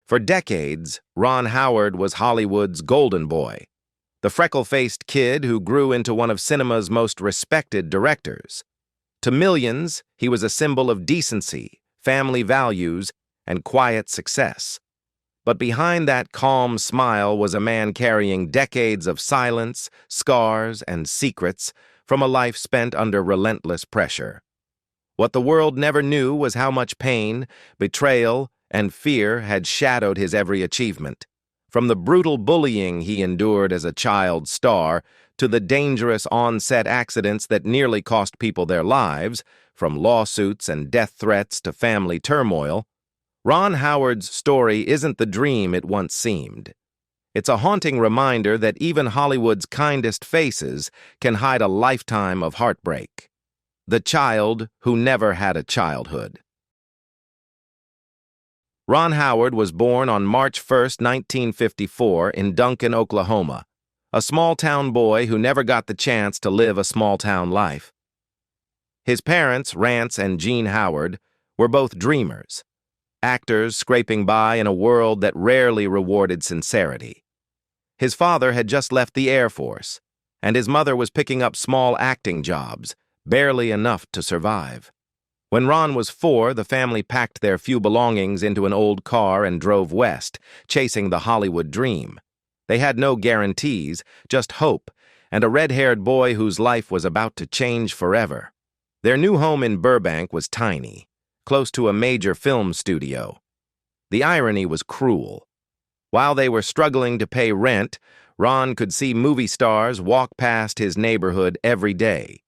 For decades, Ron Howard was Hollywood's golden boy, the freckle-faced kid who grew into one of cinema's most respected directors. To millions, he was a symbol of decency, family values, and quiet success. But behind that calm smile was a man carrying decades of silence, scars, and secrets from a life spent under relentless pressure. What the world never knew was how much pain, betrayal, and fear had shadowed his every achievement. From the brutal bullying he endured as a child star to the dangerous on-set accidents that nearly cost people their lives, from lawsuits and death threats to family turmoil, Ron Howard's story isn't the dream it once seemed. It's a haunting reminder that even Hollywood's kindest faces can hide a lifetime of heartbreak. The child who never had a childhood. Ron Howard was born on March 1, 1954, in Duncan, Oklahoma, a small-town boy who never got the chance to live a small-town life. His parents, Rance and Jean Howard, were both dreamers, actors scraping by in a world that rarely rewarded sincerity. His father had just left the Air Force, and his mother was picking up small acting jobs, barely enough to survive. When Ron was 4, the family packed their few belongings into an old car and drove west, chasing the Hollywood dream. They had no guarantees, just hope, and a red-haired boy whose life was about to change forever. Their new home in Burbank was tiny, close to a major film studio. The irony was cruel. While they were struggling to pay rent, Ron could see movie stars walk past his neighborhood every day.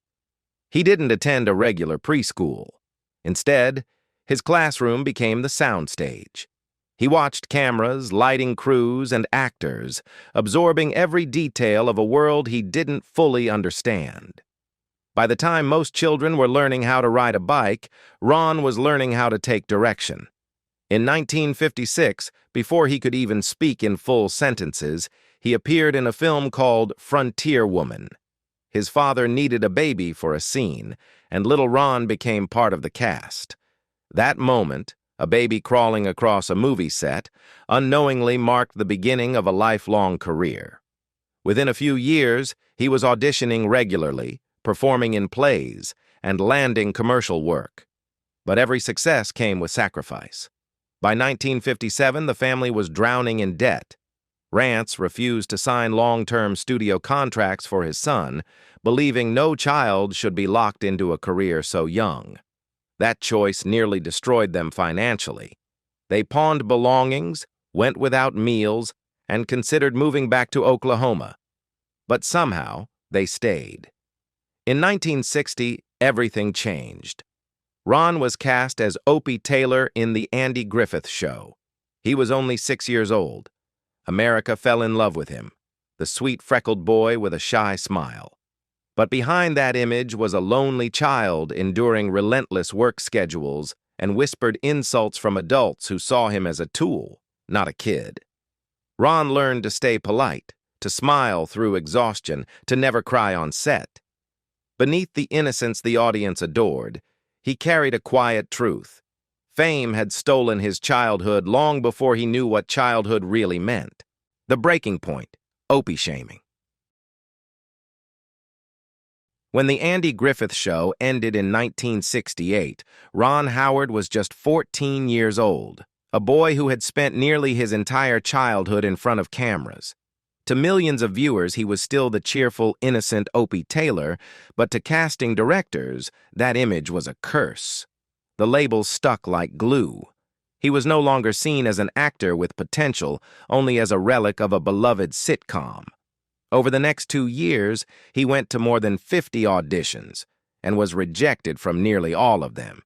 He didn't attend a regular preschool. Instead, his classroom became the soundstage. He watched cameras, lighting crews, and actors, absorbing every detail of a world he didn't fully understand. By the time most children were learning how to ride a bike, Ron was learning how to take direction. In 1956, before he could even speak in full sentences, he appeared in a film called Frontier Woman. His father needed a baby for a scene, and little Ron became part of the cast. That moment, a baby crawling across a movie set, unknowingly marked the beginning of a lifelong career. Within a few years, he was auditioning regularly, performing in plays, and landing commercial work. But every success came with sacrifice. By 1957, the family was drowning in debt. Rance refused to sign long-term studio contracts for his son, believing no child should be locked into a career so young. That choice nearly destroyed them financially. They pawned belongings, went without meals, and considered moving back to Oklahoma. But somehow, they stayed. In 1960, everything changed. Ron was cast as Opie Taylor in The Andy Griffith Show. He was only 6 years old. America fell in love with him, the sweet freckled boy with a shy smile. But behind that image was a lonely child enduring relentless work schedules and whispered insults from adults who saw him as a tool, not a kid. Ron learned to stay polite, to smile through exhaustion, to never cry on set. Beneath the innocence the audience adored, he carried a quiet truth. Fame had stolen his childhood long before he knew what childhood really meant. The breaking point, Opie shaming. When The Andy Griffith Show ended in 1968, Ron Howard was just 14 years old, a boy who had spent nearly his entire childhood in front of cameras. To millions of viewers, he was still the cheerful, innocent Opie Taylor, but to casting directors, that image was a curse. The label stuck like glue. He was no longer seen as an actor with potential, only as a relic of a beloved sitcom. Over the next 2 years, he went to more than 50 auditions and was rejected from nearly all of them.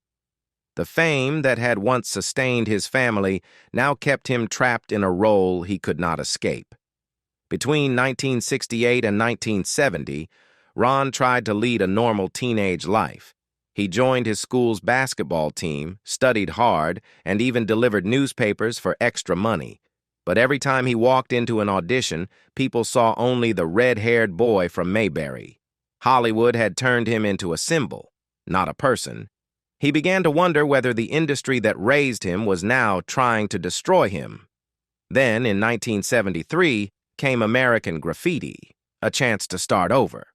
The fame that had once sustained his family now kept him trapped in a role he could not escape. Between 1968 and 1970, Ron tried to lead a normal teenage life. He joined his school's basketball team, studied hard, and even delivered newspapers for extra money. But every time he walked into an audition, people saw only the red-haired boy from Mayberry. Hollywood had turned him into a symbol, not a person. He began to wonder whether the industry that raised him was now trying to destroy him. Then, in 1973, came American Graffiti, a chance to start over.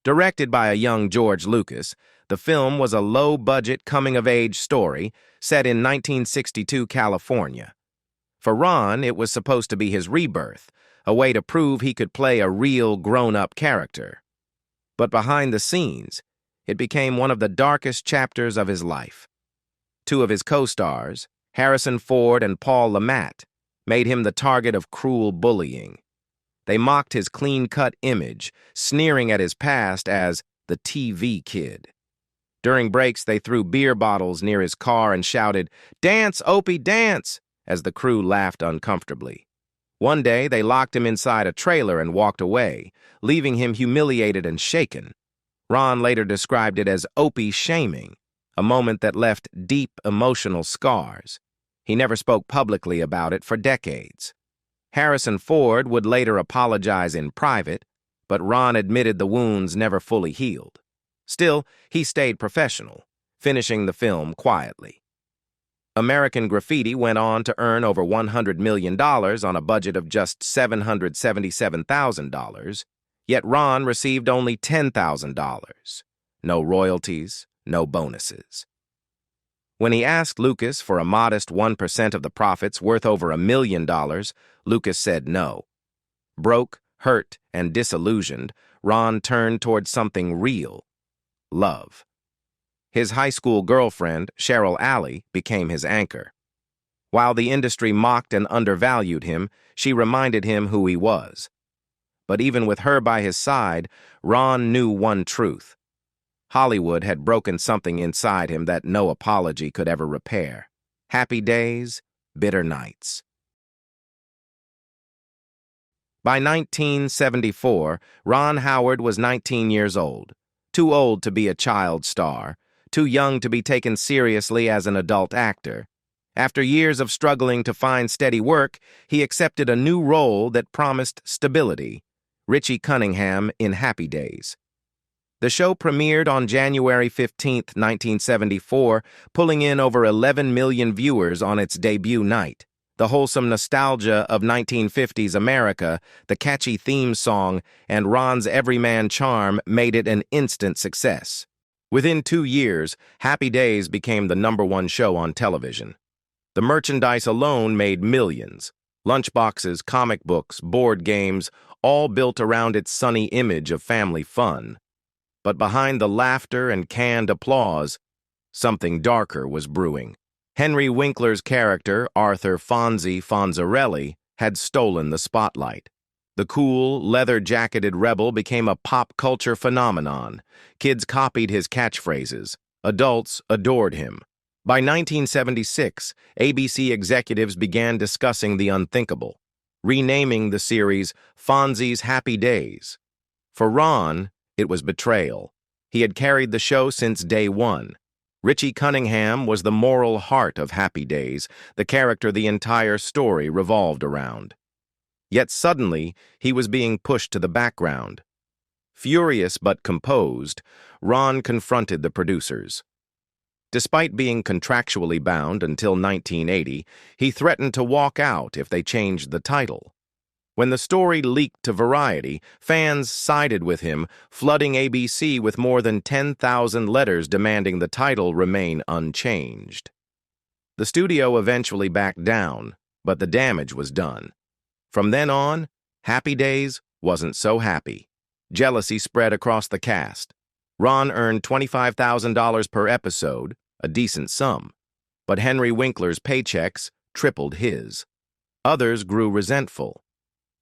Directed by a young George Lucas, the film was a low-budget coming-of-age story set in 1962 California. For Ron, it was supposed to be his rebirth, a way to prove he could play a real grown-up character. But behind the scenes, it became one of the darkest chapters of his life. Two of his co-stars, Harrison Ford and Paul Le Mat, made him the target of cruel bullying. They mocked his clean-cut image, sneering at his past as the TV kid. During breaks, they threw beer bottles near his car and shouted, "Dance, Opie, dance!" as the crew laughed uncomfortably. One day, they locked him inside a trailer and walked away, leaving him humiliated and shaken. Ron later described it as Opie shaming, a moment that left deep emotional scars. He never spoke publicly about it for decades. Harrison Ford would later apologize in private, but Ron admitted the wounds never fully healed. Still, he stayed professional, finishing the film quietly. American Graffiti went on to earn over $100 million on a budget of just $777,000, yet Ron received only $10,000. No royalties, no bonuses. When he asked Lucas for a modest 1% of the profits worth over $1 million, Lucas said no. Broke, hurt, and disillusioned, Ron turned toward something real: love. His high school girlfriend, Cheryl Alley, became his anchor. While the industry mocked and undervalued him, she reminded him who he was. But even with her by his side, Ron knew one truth: Hollywood had broken something inside him that no apology could ever repair. Happy days, bitter nights. By 1974, Ron Howard was 19 years old, too old to be a child star, too young to be taken seriously as an adult actor. After years of struggling to find steady work, he accepted a new role that promised stability: Richie Cunningham in Happy Days. The show premiered on January 15, 1974, pulling in over 11 million viewers on its debut night. The wholesome nostalgia of 1950s America, the catchy theme song, and Ron's everyman charm made it an instant success. Within 2 years, Happy Days became the #1 show on television. The merchandise alone made millions. Lunchboxes, comic books, board games, all built around its sunny image of family fun. But behind the laughter and canned applause, something darker was brewing. Henry Winkler's character, Arthur Fonzie Fonzarelli, had stolen the spotlight. The cool, leather-jacketed rebel became a pop culture phenomenon. Kids copied his catchphrases. Adults adored him. By 1976, ABC executives began discussing the unthinkable, renaming the series Fonzie's Happy Days. For Ron, it was betrayal. He had carried the show since day one. Richie Cunningham was the moral heart of Happy Days, the character the entire story revolved around. Yet suddenly, he was being pushed to the background. Furious but composed, Ron confronted the producers. Despite being contractually bound until 1980, he threatened to walk out if they changed the title. When the story leaked to Variety, fans sided with him, flooding ABC with more than 10,000 letters demanding the title remain unchanged. The studio eventually backed down, but the damage was done. From then on, Happy Days wasn't so happy. Jealousy spread across the cast. Ron earned $25,000 per episode, a decent sum, but Henry Winkler's paychecks tripled his. Others grew resentful.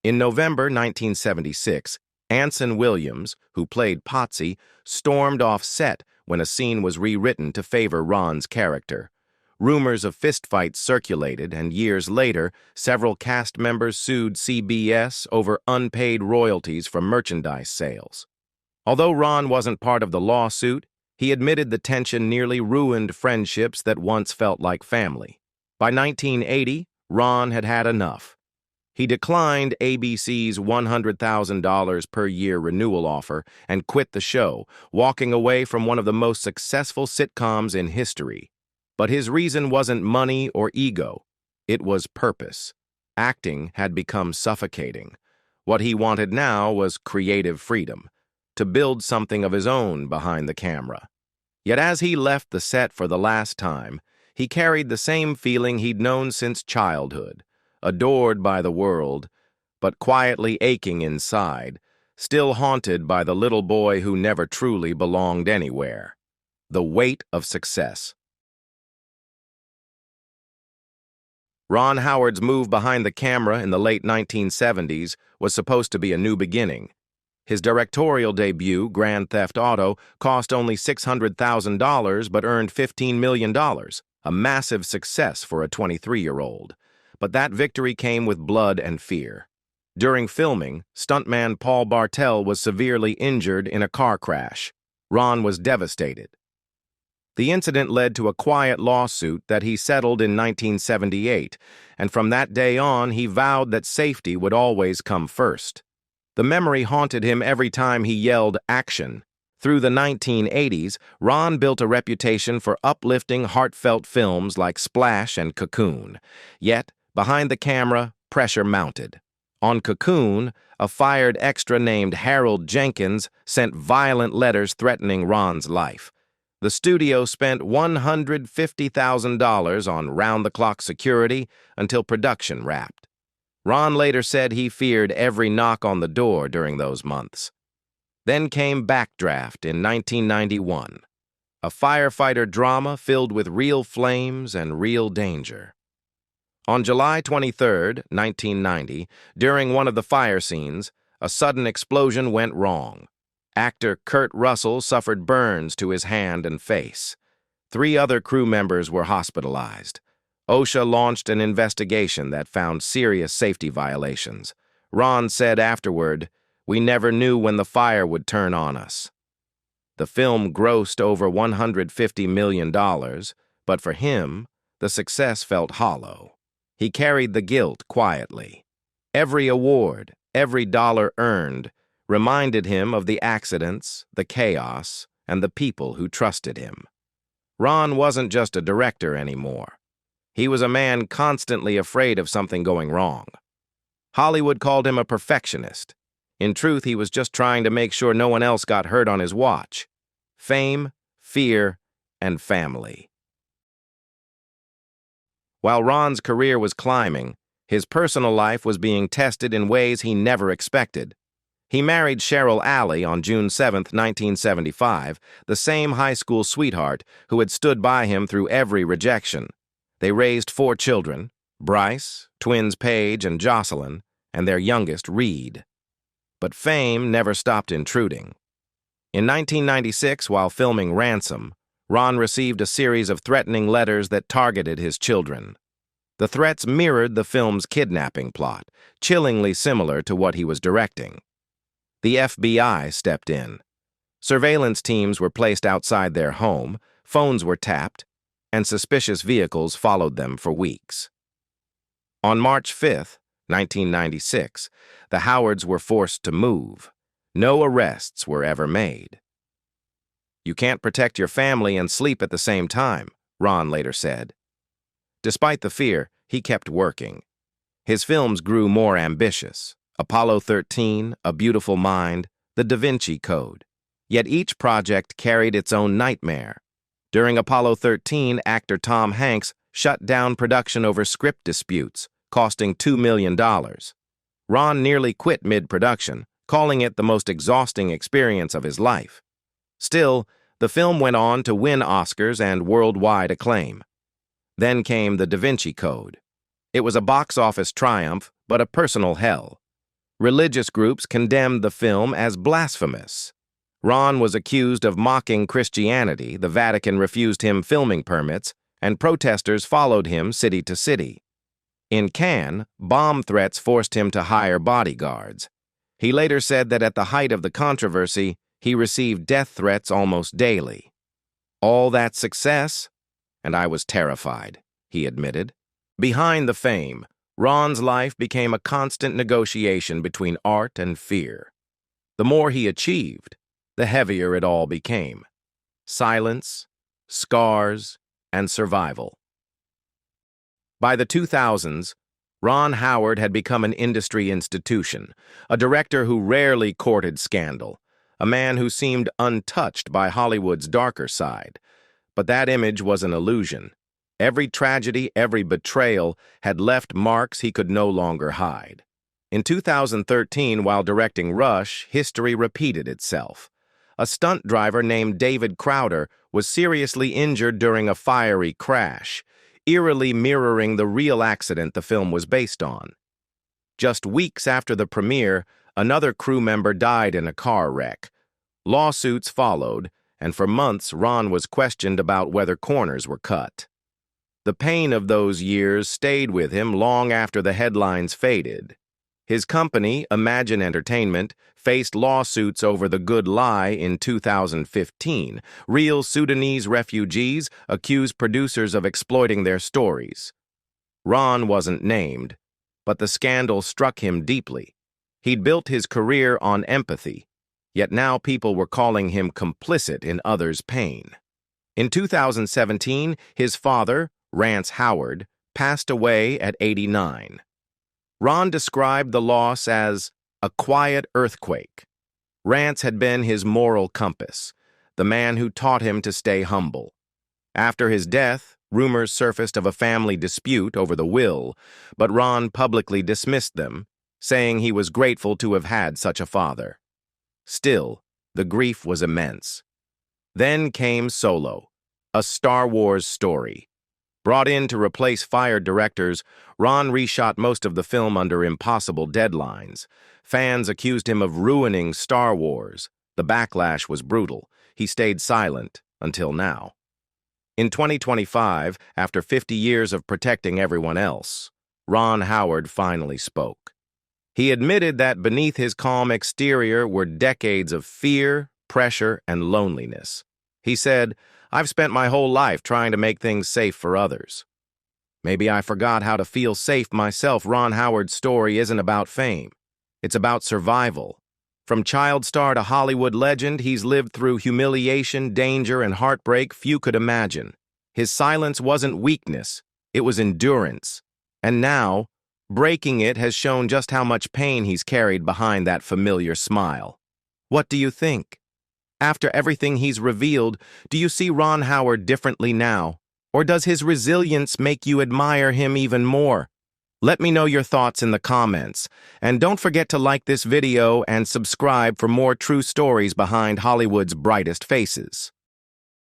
In November 1976, Anson Williams, who played Potsy, stormed off set when a scene was rewritten to favor Ron's character. Rumors of fistfights circulated, and years later, several cast members sued CBS over unpaid royalties from merchandise sales. Although Ron wasn't part of the lawsuit, he admitted the tension nearly ruined friendships that once felt like family. By 1980, Ron had had enough. He declined ABC's $100,000 per year renewal offer and quit the show, walking away from one of the most successful sitcoms in history. But his reason wasn't money or ego. It was purpose. Acting had become suffocating. What he wanted now was creative freedom, to build something of his own behind the camera. Yet as he left the set for the last time, he carried the same feeling he'd known since childhood, adored by the world, but quietly aching inside, still haunted by the little boy who never truly belonged anywhere. The weight of success. Ron Howard's move behind the camera in the late 1970s was supposed to be a new beginning. His directorial debut, Grand Theft Auto, cost only $600,000 but earned $15 million, a massive success for a 23-year-old. But that victory came with blood and fear. During filming, stuntman Paul Bartel was severely injured in a car crash. Ron was devastated. The incident led to a quiet lawsuit that he settled in 1978, and from that day on he vowed that safety would always come first. The memory haunted him every time he yelled action. Through the 1980s, Ron built a reputation for uplifting, heartfelt films like Splash and Cocoon. Yet, behind the camera, pressure mounted. On Cocoon, a fired extra named Harold Jenkins sent violent letters threatening Ron's life. The studio spent $150,000 on round-the-clock security until production wrapped. Ron later said he feared every knock on the door during those months. Then came Backdraft in 1991, a firefighter drama filled with real flames and real danger. On July 23, 1990, during one of the fire scenes, a sudden explosion went wrong. Actor Kurt Russell suffered burns to his hand and face. 3 other crew members were hospitalized. OSHA launched an investigation that found serious safety violations. Ron said afterward, "We never knew when the fire would turn on us." The film grossed over $150 million, but for him, the success felt hollow. He carried the guilt quietly. Every award, every dollar earned, reminded him of the accidents, the chaos, and the people who trusted him. Ron wasn't just a director anymore. He was a man constantly afraid of something going wrong. Hollywood called him a perfectionist. In truth, he was just trying to make sure no one else got hurt on his watch. Fame, fear, and family. While Ron's career was climbing, his personal life was being tested in ways he never expected. He married Cheryl Alley on June 7, 1975, the same high school sweetheart who had stood by him through every rejection. They raised 4 children, Bryce, twins Paige and Jocelyn, and their youngest, Reed. But fame never stopped intruding. In 1996, while filming Ransom, Ron received a series of threatening letters that targeted his children. The threats mirrored the film's kidnapping plot, chillingly similar to what he was directing. The FBI stepped in. Surveillance teams were placed outside their home, phones were tapped, and suspicious vehicles followed them for weeks. On March 5, 1996, the Howards were forced to move. No arrests were ever made. "You can't protect your family and sleep at the same time," Ron later said. Despite the fear, he kept working. His films grew more ambitious. Apollo 13, A Beautiful Mind, The Da Vinci Code. Yet each project carried its own nightmare. During Apollo 13, actor Tom Hanks shut down production over script disputes, costing $2 million. Ron nearly quit mid-production, calling it the most exhausting experience of his life. Still, the film went on to win Oscars and worldwide acclaim. Then came The Da Vinci Code. It was a box office triumph, but a personal hell. Religious groups condemned the film as blasphemous. Ron was accused of mocking Christianity, the Vatican refused him filming permits, and protesters followed him city to city. In Cannes, bomb threats forced him to hire bodyguards. He later said that at the height of the controversy, he received death threats almost daily. "All that success, and I was terrified," he admitted. Behind the fame, Ron's life became a constant negotiation between art and fear. The more he achieved, the heavier it all became. Silence, scars, and survival. By the 2000s, Ron Howard had become an industry institution, a director who rarely courted scandal, a man who seemed untouched by Hollywood's darker side. But that image was an illusion. Every tragedy, every betrayal had left marks he could no longer hide. In 2013, while directing Rush, history repeated itself. A stunt driver named David Crowder was seriously injured during a fiery crash, eerily mirroring the real accident the film was based on. Just weeks after the premiere, another crew member died in a car wreck. Lawsuits followed, and for months Ron was questioned about whether corners were cut. The pain of those years stayed with him long after the headlines faded. His company, Imagine Entertainment, faced lawsuits over The Good Lie in 2015. Real Sudanese refugees accused producers of exploiting their stories. Ron wasn't named, but the scandal struck him deeply. He'd built his career on empathy, yet now people were calling him complicit in others' pain. In 2017, his father, Rance Howard, passed away at 89. Ron described the loss as a quiet earthquake. Rance had been his moral compass, the man who taught him to stay humble. After his death, rumors surfaced of a family dispute over the will, but Ron publicly dismissed them, saying he was grateful to have had such a father. Still, the grief was immense. Then came Solo, a Star Wars story. Brought in to replace fired directors, Ron reshot most of the film under impossible deadlines. Fans accused him of ruining Star Wars. The backlash was brutal. He stayed silent until now. In 2025, after 50 years of protecting everyone else, Ron Howard finally spoke. He admitted that beneath his calm exterior were decades of fear, pressure, and loneliness. He said, "I've spent my whole life trying to make things safe for others. Maybe I forgot how to feel safe myself." Ron Howard's story isn't about fame. It's about survival. From child star to Hollywood legend, he's lived through humiliation, danger, and heartbreak few could imagine. His silence wasn't weakness, it was endurance. And now, breaking it has shown just how much pain he's carried behind that familiar smile. What do you think? After everything he's revealed, do you see Ron Howard differently now? Or does his resilience make you admire him even more? Let me know your thoughts in the comments. And don't forget to like this video and subscribe for more true stories behind Hollywood's brightest faces.